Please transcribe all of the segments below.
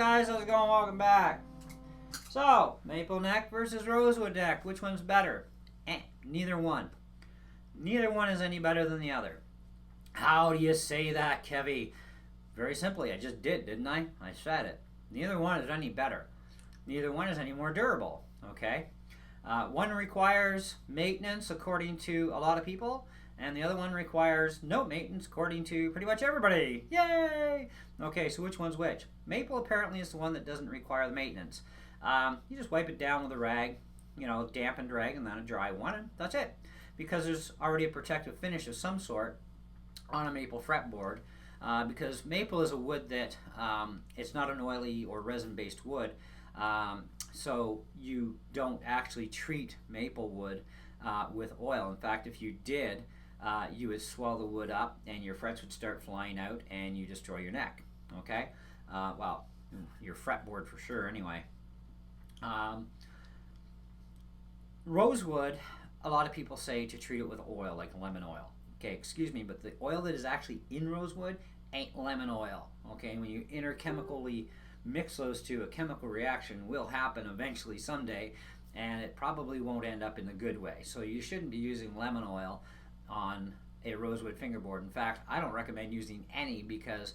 guys, how's it going? Welcome back. So, maple neck versus rosewood neck. Which one's better? Neither one. Neither one is any better than the other. How do you say that, Kevy? Very simply, I just did, didn't I? I said it. Neither one is any better. Neither one is any more durable, okay? One requires maintenance according to a lot of people, and the other one requires no maintenance according to pretty much everybody. Yay! Okay, so which one's which? Maple apparently is the one that doesn't require the maintenance. You just wipe it down with a rag, dampened rag, and then a dry one, and that's it. Because there's already a protective finish of some sort on a maple fretboard. Because maple is a wood that it's not an oily or resin-based wood, so you don't actually treat maple wood with oil. In fact, if you did, you would swell the wood up and your frets would start flying out and you destroy your neck. Okay? Well, your fretboard for sure anyway. Rosewood, a lot of people say to treat it with oil, like lemon oil. Okay, excuse me, but the oil that is actually in rosewood ain't lemon oil. Okay, when you interchemically mix those two, a chemical reaction will happen eventually someday, and it probably won't end up in the good way. So you shouldn't be using lemon oil on a rosewood fingerboard. In fact, I don't recommend using any because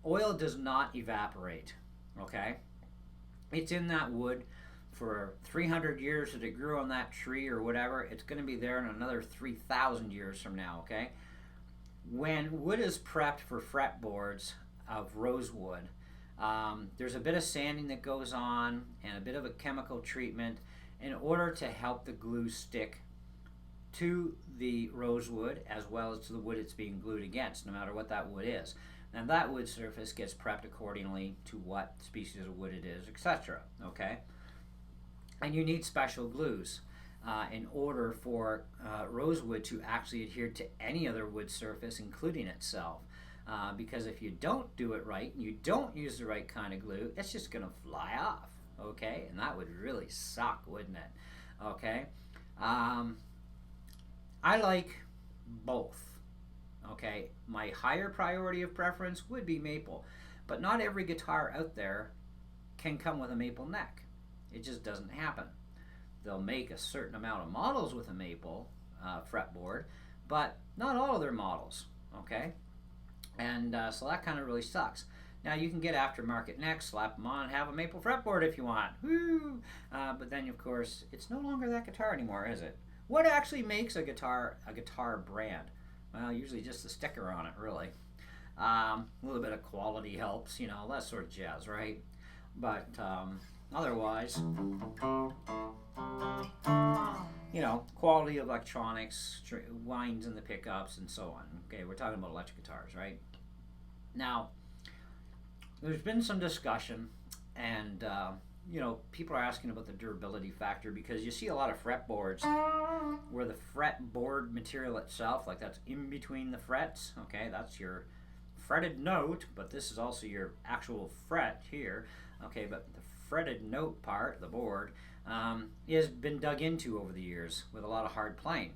oil does not evaporate. Okay, it's in that wood for 300 years that it grew on that tree or whatever. It's going to be there in another 3,000 years from now, okay? When wood is prepped for fretboards of rosewood, there's a bit of sanding that goes on and a bit of a chemical treatment in order to help the glue stick to the rosewood as well as to the wood it's being glued against, no matter what that wood is. And that wood surface gets prepped accordingly to what species of wood it is, etc., okay? And you need special glues in order for rosewood to actually adhere to any other wood surface, including itself. Because if you don't do it right, and you don't use the right kind of glue, it's just going to fly off, okay? And that would really suck, wouldn't it? Okay? I like both, okay? My higher priority of preference would be maple, but not every guitar out there can come with a maple neck. It just doesn't happen. They'll make a certain amount of models with a maple fretboard, but not all of their models, okay? And so that kind of really sucks. Now you can get aftermarket necks, slap them on, and have a maple fretboard if you want. Woo! But then, of course, it's no longer that guitar anymore, is it? What actually makes a guitar brand? Well, usually just the sticker on it, really. A little bit of quality helps, that sort of jazz, right? But otherwise, quality of electronics, winds in the pickups, and so on. Okay, we're talking about electric guitars, right? Now, there's been some discussion, and people are asking about the durability factor because you see a lot of fretboards where the fretboard material itself, like that's in between the frets, okay, that's your fretted note, but this is also your actual fret here, okay, but the fretted note part, the board, has been dug into over the years with a lot of hard playing.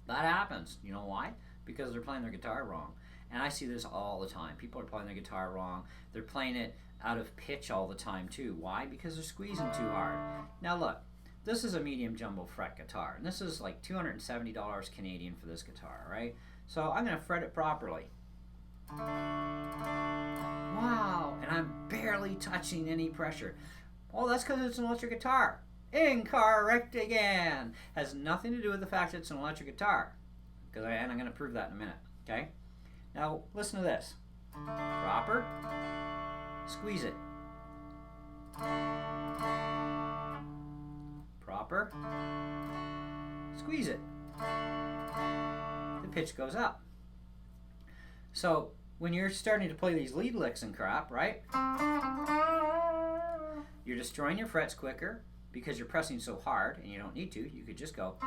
That happens. You know why? Because they're playing their guitar wrong. And I see this all the time. People are playing their guitar wrong. They're playing it out of pitch all the time too. Why? Because they're squeezing too hard. Now look, this is a medium jumbo fret guitar, and this is like $270 Canadian for this guitar, right? So I'm going to fret it properly. Wow, and I'm barely touching any pressure. Oh, that's because it's an electric guitar. Incorrect again. Has nothing to do with the fact that it's an electric guitar. And I'm going to prove that in a minute, okay? Now, listen to this. Proper. Squeeze it. Proper. Squeeze it. The pitch goes up. So, when you're starting to play these lead licks and crap, right? You're destroying your frets quicker because you're pressing so hard, and you don't need to. You could just go.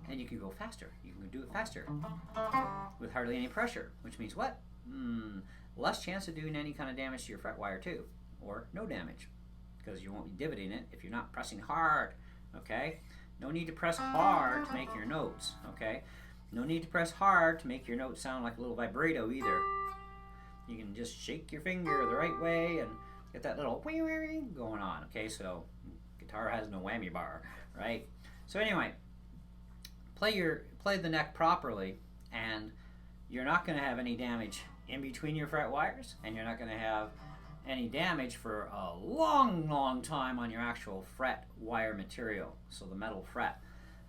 And you can go faster. You can do it faster with hardly any pressure, which means what? Less chance of doing any kind of damage to your fret wire too, or no damage, because you won't be divoting it if you're not pressing hard, okay? No need to press hard to make your notes, okay? No need to press hard to make your notes sound like a little vibrato either. and just shake your finger the right way and get that little wee going on. Okay, so guitar has no whammy bar, right? So anyway, play the neck properly, and you're not going to have any damage in between your fret wires, and you're not going to have any damage for a long time on your actual fret wire material, so the metal fret.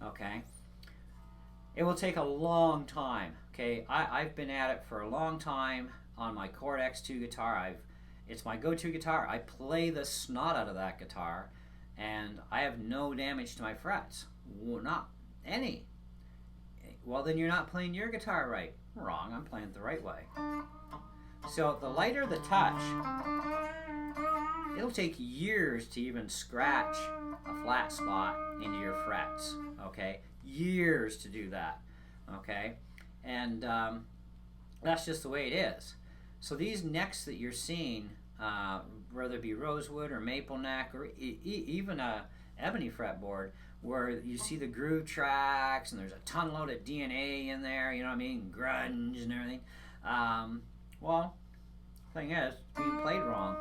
Okay, it will take a long time. Okay, I've been at it for a long time on my Chord X2 guitar. It's my go-to guitar. I play the snot out of that guitar, and I have no damage to my frets. Not any. Well, then you're not playing your guitar right. Wrong, I'm playing it the right way. So the lighter the touch, it'll take years to even scratch a flat spot into your frets. Okay, years to do that. Okay, and that's just the way it is. So these necks that you're seeing, whether it be rosewood or maple neck or even a ebony fretboard, where you see the groove tracks and there's a ton load of DNA in there, you know what I mean, grunge and everything. Well, the thing is, it's being played wrong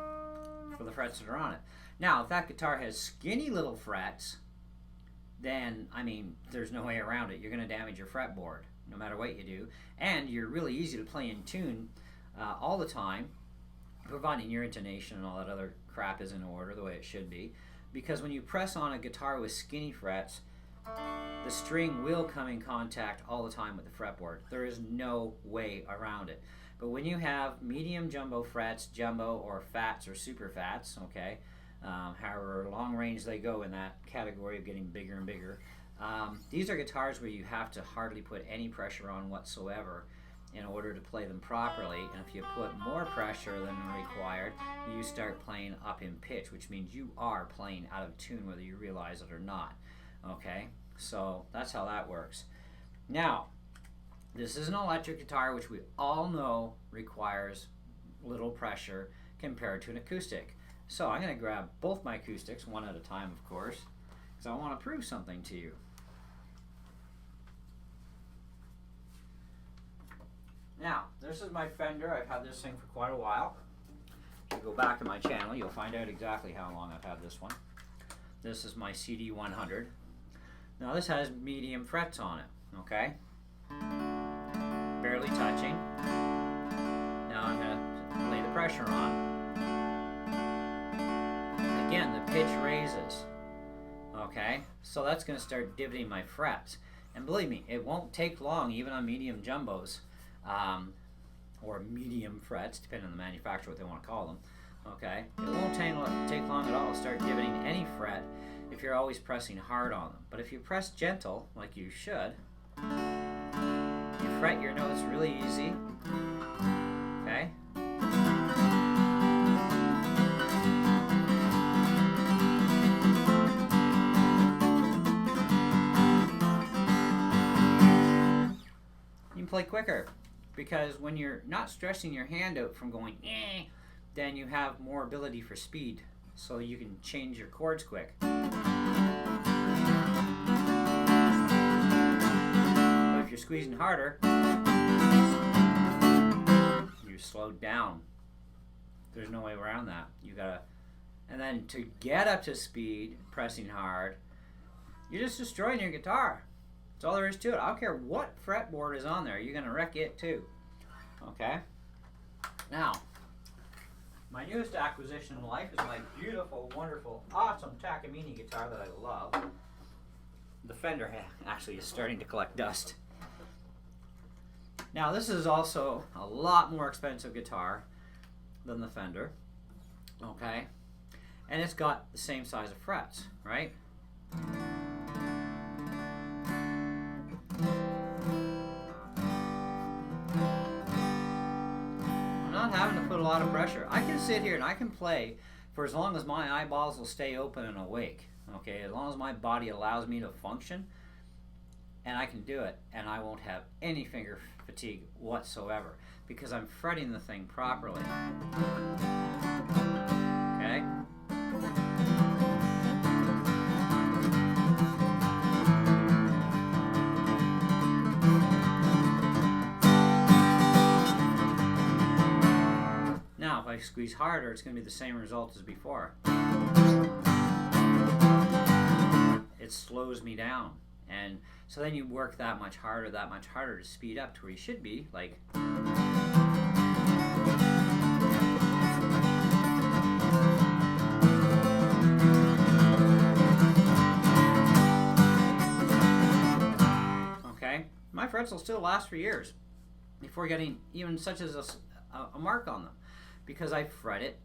for the frets that are on it. Now, if that guitar has skinny little frets, then, I mean, there's no way around it. You're going to damage your fretboard, no matter what you do. And you're really easy to play in tune all the time, providing your intonation and all that other crap is in order the way it should be. Because when you press on a guitar with skinny frets, the string will come in contact all the time with the fretboard. There is no way around it. But when you have medium jumbo frets, jumbo or fats or super fats, okay, however long range they go in that category of getting bigger and bigger, these are guitars where you have to hardly put any pressure on whatsoever in order to play them properly. And if you put more pressure than required, you start playing up in pitch, which means you are playing out of tune whether you realize it or not. Okay, so that's how that works. Now, this is an electric guitar, which we all know requires little pressure compared to an acoustic. So I'm going to grab both my acoustics, one at a time, of course, because I want to prove something to you. Now, this is my Fender. I've had this thing for quite a while. If you go back to my channel, you'll find out exactly how long I've had this one. This is my CD100. Now, this has medium frets on it, okay? Barely touching. Now I'm going to lay the pressure on. Again, the pitch raises, okay? So that's going to start divoting my frets. And believe me, it won't take long, even on medium jumbos, or medium frets, depending on the manufacturer, what they want to call them, okay? It won't take long at all to start divoting any fret if you're always pressing hard on them. But if you press gentle, like you should, you fret your notes really easy, okay? You can play quicker, because when you're not stressing your hand out from going then you have more ability for speed, so you can change your chords quick. But if you're squeezing harder, you're slowed down. There's no way around that. You gotta, and then to get up to speed, pressing hard, you're just destroying your guitar. That's all there is to it. I don't care what fretboard is on there, you're gonna wreck it too. Okay? Now, my newest acquisition in life is my beautiful, wonderful, awesome Takamine guitar that I love. The Fender actually is starting to collect dust. Now, this is also a lot more expensive guitar than the Fender. Okay? And it's got the same size of frets, right? Having to put a lot of pressure. I can sit here and I can play for as long as my eyeballs will stay open and awake. Okay, as long as my body allows me to function, and I can do it, and I won't have any finger fatigue whatsoever because I'm fretting the thing properly. Okay? Now, if I squeeze harder, it's going to be the same result as before. It slows me down. And so then you work that much harder to speed up to where you should be, like. Okay? My frets will still last for years before getting even such as a mark on them, because I fret it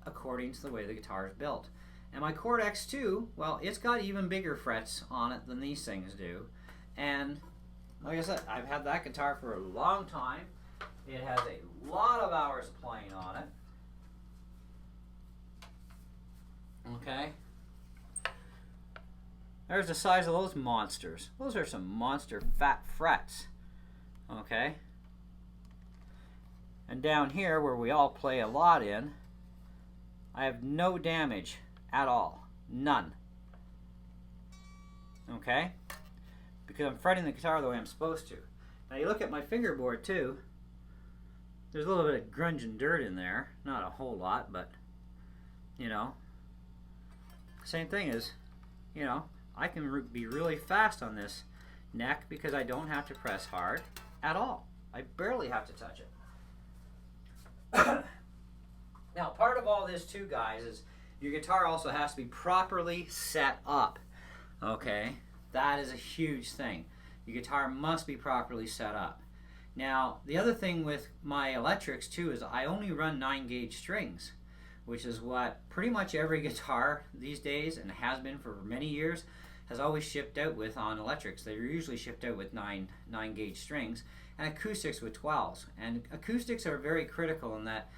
according to the way the guitar is built. And my Chord X2, well, it's got even bigger frets on it than these things do. And like I said, I've had that guitar for a long time. It has a lot of hours of playing on it. Okay. There's the size of those monsters. Those are some monster fat frets. Okay. And down here, where we all play a lot in, I have no damage at all. None. Okay? Because I'm fretting the guitar the way I'm supposed to. Now you look at my fingerboard too. There's a little bit of grunge and dirt in there. Not a whole lot, but, you know. Same thing is, you know, I can be really fast on this neck because I don't have to press hard at all. I barely have to touch it. Now, part of all this too, guys, is your guitar also has to be properly set up. Okay? That is a huge thing. Your guitar must be properly set up. Now, the other thing with my electrics too is I only run 9-gauge strings, which is what pretty much every guitar these days, and has been for many years, has always shipped out with on electrics. They're usually shipped out with 9-gauge strings, and acoustics with 12s. And acoustics are very critical in that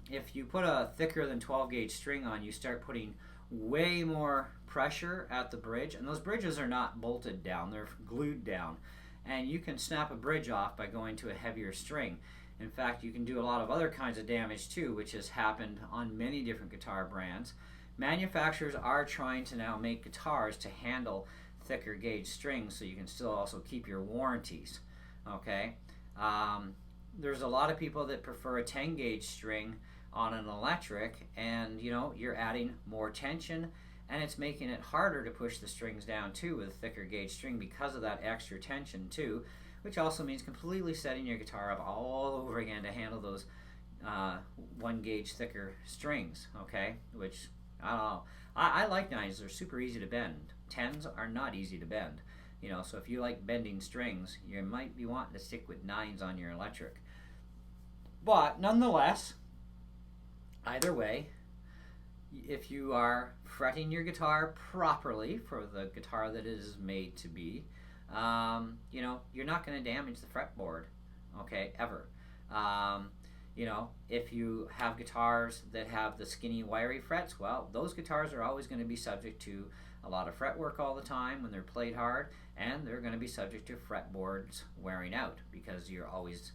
if you put a thicker than 12-gauge string on, you start putting way more pressure at the bridge, and those bridges are not bolted down, they're glued down. And you can snap a bridge off by going to a heavier string. In fact, you can do a lot of other kinds of damage too, which has happened on many different guitar brands. Manufacturers are trying to now make guitars to handle thicker gauge strings so you can still also keep your warranties. Okay? There's a lot of people that prefer a 10-gauge string on an electric, and you know, you're adding more tension, and it's making it harder to push the strings down too with a thicker gauge string because of that extra tension too, which also means completely setting your guitar up all over again to handle those 1-gauge thicker strings. Okay, which I don't know. I like 9s. They're super easy to bend. 10s are not easy to bend. You know, so if you like bending strings, you might be wanting to stick with 9s on your electric. But nonetheless, either way, if you are fretting your guitar properly for the guitar that it is made to be, you know, you're not going to damage the fretboard, okay, ever. You know, if you have guitars that have the skinny, wiry frets, well, those guitars are always going to be subject to a lot of fretwork all the time when they're played hard, and they're going to be subject to fretboards wearing out because you're always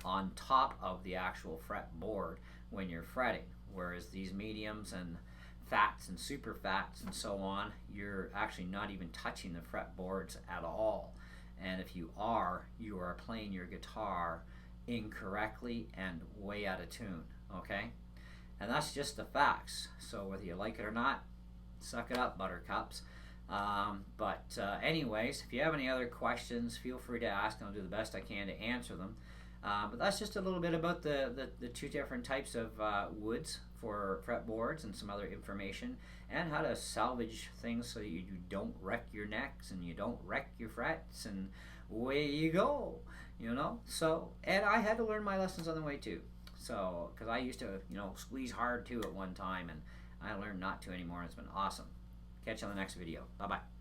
on top of the actual fretboard when you're fretting. Whereas these mediums and fats and super fats and so on, you're actually not even touching the fretboards at all. And if you are playing your guitar incorrectly and way out of tune, okay? And that's just the facts. So whether you like it or not, suck it up, buttercups. Anyways, if you have any other questions, feel free to ask, and I'll do the best I can to answer them. But that's just a little bit about the two different types of woods for fretboards and some other information, and how to salvage things so you don't wreck your necks and you don't wreck your frets, and away you go, you know. So, and I had to learn my lessons on the way too. So, because I used to, you know, squeeze hard too at one time, and I learned not to anymore, and it's been awesome. Catch you on the next video. Bye-bye.